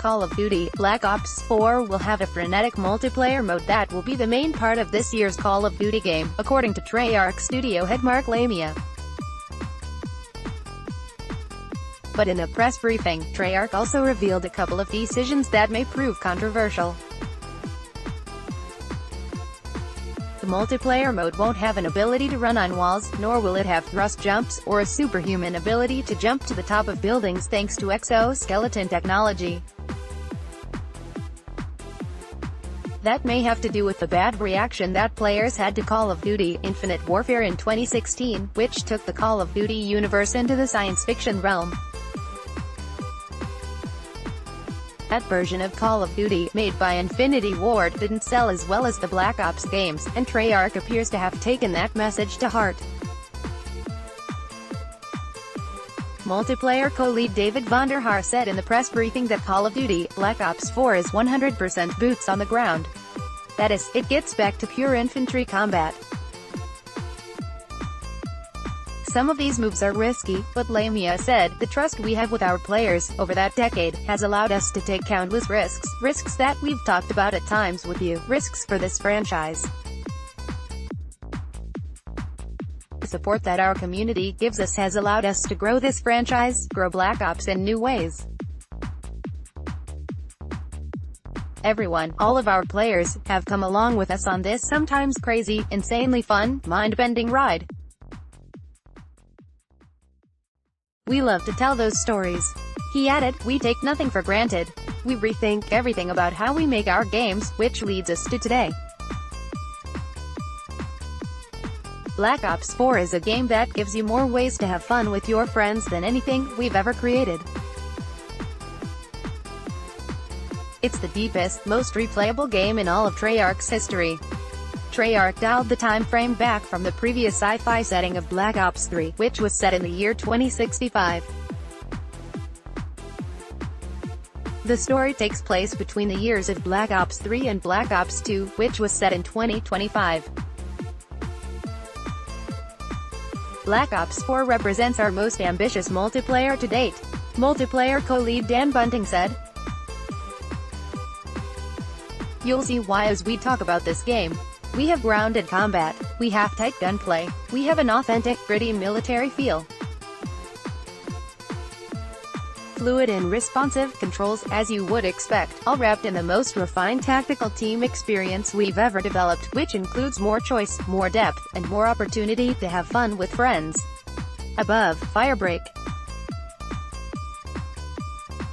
Call of Duty, Black Ops 4 will have a frenetic multiplayer mode that will be the main part of this year's Call of Duty game, according to Treyarch studio head Mark Lamia. But in a press briefing, Treyarch also revealed a couple of decisions that may prove controversial. The multiplayer mode won't have an ability to run on walls, nor will it have thrust jumps, or a superhuman ability to jump to the top of buildings thanks to exoskeleton technology. That may have to do with the bad reaction that players had to Call of Duty: Infinite Warfare in 2016, which took the Call of Duty universe into the science fiction realm. That version of Call of Duty, made by Infinity Ward, didn't sell as well as the Black Ops games, and Treyarch appears to have taken that message to heart. Multiplayer co-lead David Vonderhaar said in the press briefing that Call of Duty, Black Ops 4 is 100% boots on the ground. That is, it gets back to pure infantry combat. Some of these moves are risky, but Lamia said, the trust we have with our players, over that decade, has allowed us to take countless risks that we've talked about at times with you, risks for this franchise. The support that our community gives us has allowed us to grow this franchise, grow Black Ops in new ways. Everyone, all of our players, have come along with us on this sometimes crazy, insanely fun, mind-bending ride. We love to tell those stories. He added, we take nothing for granted. We rethink everything about how we make our games, which leads us to today. Black Ops 4 is a game that gives you more ways to have fun with your friends than anything we've ever created. It's the deepest, most replayable game in all of Treyarch's history. Treyarch dialed the time frame back from the previous sci-fi setting of Black Ops 3, which was set in the year 2065. The story takes place between the years of Black Ops 3 and Black Ops 2, which was set in 2025. Black Ops 4 represents our most ambitious multiplayer to date. Multiplayer co-lead Dan Bunting said, "You'll see why as we talk about this game. We have grounded combat. We have tight gunplay. We have an authentic, gritty military feel. Fluid and responsive controls, as you would expect, all wrapped in the most refined tactical team experience we've ever developed, which includes more choice, more depth, and more opportunity to have fun with friends." Above, Firebreak.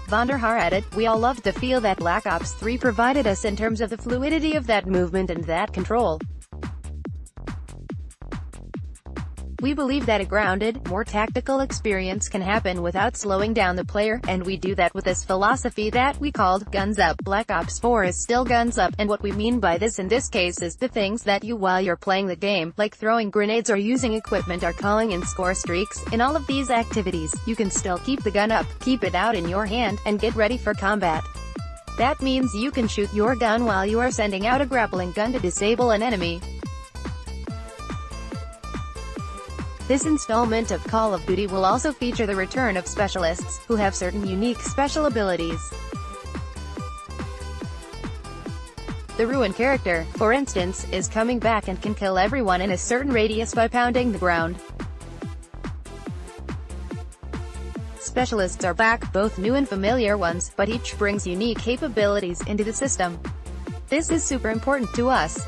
Vonderhaar added, "We all loved the feel that Black Ops 3 provided us in terms of the fluidity of that movement and that control. We believe that a grounded, more tactical experience can happen without slowing down the player, and we do that with this philosophy that we called Guns Up. Black Ops 4 is still Guns Up, and what we mean by this in this case is the things that you while you're playing the game, like throwing grenades or using equipment or calling in score streaks. In all of these activities, you can still keep the gun up, keep it out in your hand, and get ready for combat. That means you can shoot your gun while you are sending out a grappling gun to disable an enemy." This installment of Call of Duty will also feature the return of specialists, who have certain unique special abilities. The Ruin character, for instance, is coming back and can kill everyone in a certain radius by pounding the ground. Specialists are back, both new and familiar ones, but each brings unique capabilities into the system. This is super important to us.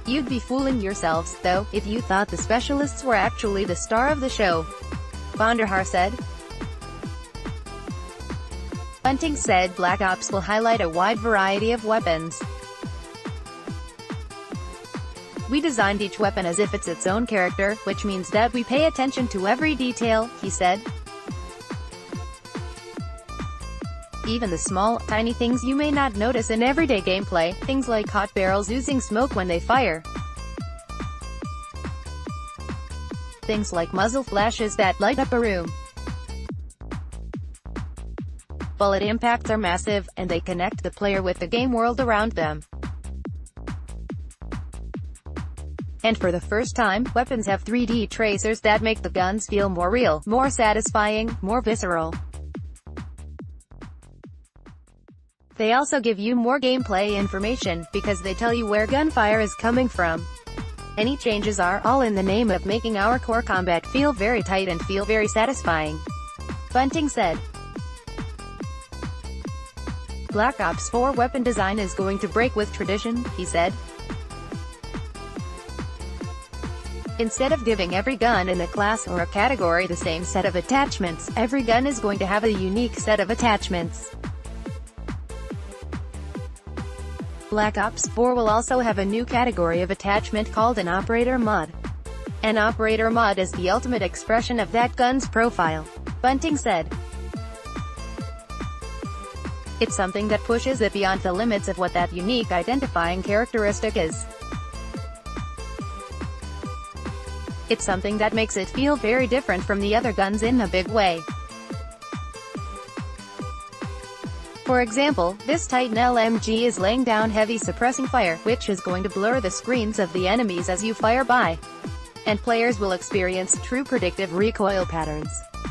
You'd be fooling yourselves, though, if you thought the specialists were actually the star of the show," Vonderhaar said. Bunting said Black Ops will highlight a wide variety of weapons. "We designed each weapon as if it's its own character, which means that we pay attention to every detail," he said. "Even the small, tiny things you may not notice in everyday gameplay, things like hot barrels oozing smoke when they fire. Things like muzzle flashes that light up a room. Bullet impacts are massive, and they connect the player with the game world around them. And for the first time, weapons have 3D tracers that make the guns feel more real, more satisfying, more visceral. They also give you more gameplay information, because they tell you where gunfire is coming from. Any changes are all in the name of making our core combat feel very tight and feel very satisfying. Bunting said. Black Ops 4 weapon design is going to break with tradition, he said. Instead of giving every gun in a class or a category the same set of attachments, every gun is going to have a unique set of attachments. Black Ops 4 will also have a new category of attachment called an operator mod. An operator mod is the ultimate expression of that gun's profile, Bunting said. It's something that pushes it beyond the limits of what that unique identifying characteristic is. It's something that makes it feel very different from the other guns in a big way. For example, this Titan LMG is laying down heavy suppressing fire, which is going to blur the screens of the enemies as you fire by. And players will experience true predictive recoil patterns.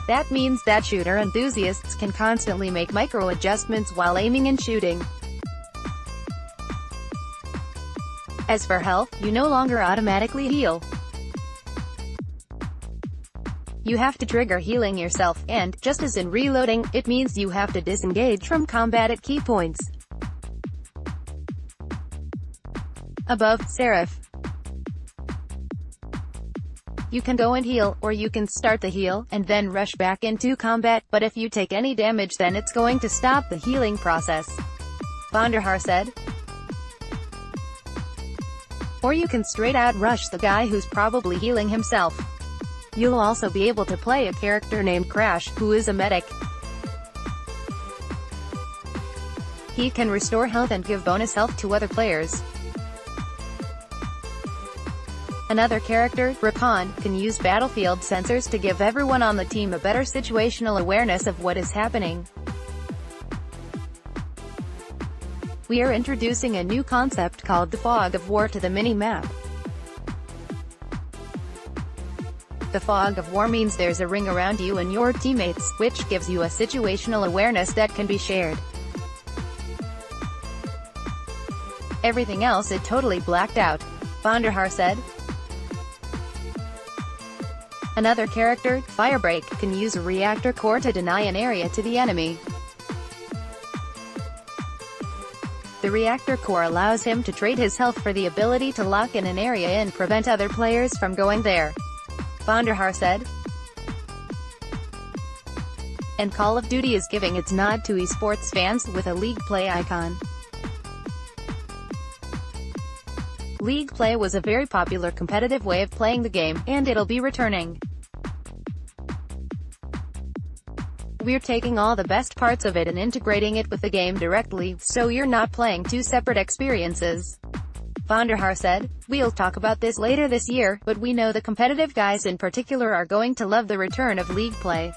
That means that shooter enthusiasts can constantly make micro-adjustments while aiming and shooting. As for health, you no longer automatically heal. You have to trigger healing yourself, and, just as in reloading, it means you have to disengage from combat at key points. Above, Seraph. You can go and heal, or you can start the heal, and then rush back into combat, but if you take any damage then it's going to stop the healing process, Vonderhaar said. Or you can straight out rush the guy who's probably healing himself. You'll also be able to play a character named Crash, who is a medic. He can restore health and give bonus health to other players. Another character, Recon, can use battlefield sensors to give everyone on the team a better situational awareness of what is happening. We are introducing a new concept called the Fog of War to the mini-map. The Fog of War means there's a ring around you and your teammates, which gives you a situational awareness that can be shared. Everything else is totally blacked out, Vonderhaar said. Another character, Firebreak, can use a reactor core to deny an area to the enemy. The reactor core allows him to trade his health for the ability to lock in an area and prevent other players from going there, Vonderhaar said. And Call of Duty is giving its nod to esports fans with a League Play icon. League Play was a very popular competitive way of playing the game, and it'll be returning. We're taking all the best parts of it and integrating it with the game directly, so you're not playing two separate experiences, Vonderhaar said. We'll talk about this later this year, but we know the competitive guys in particular are going to love the return of League Play.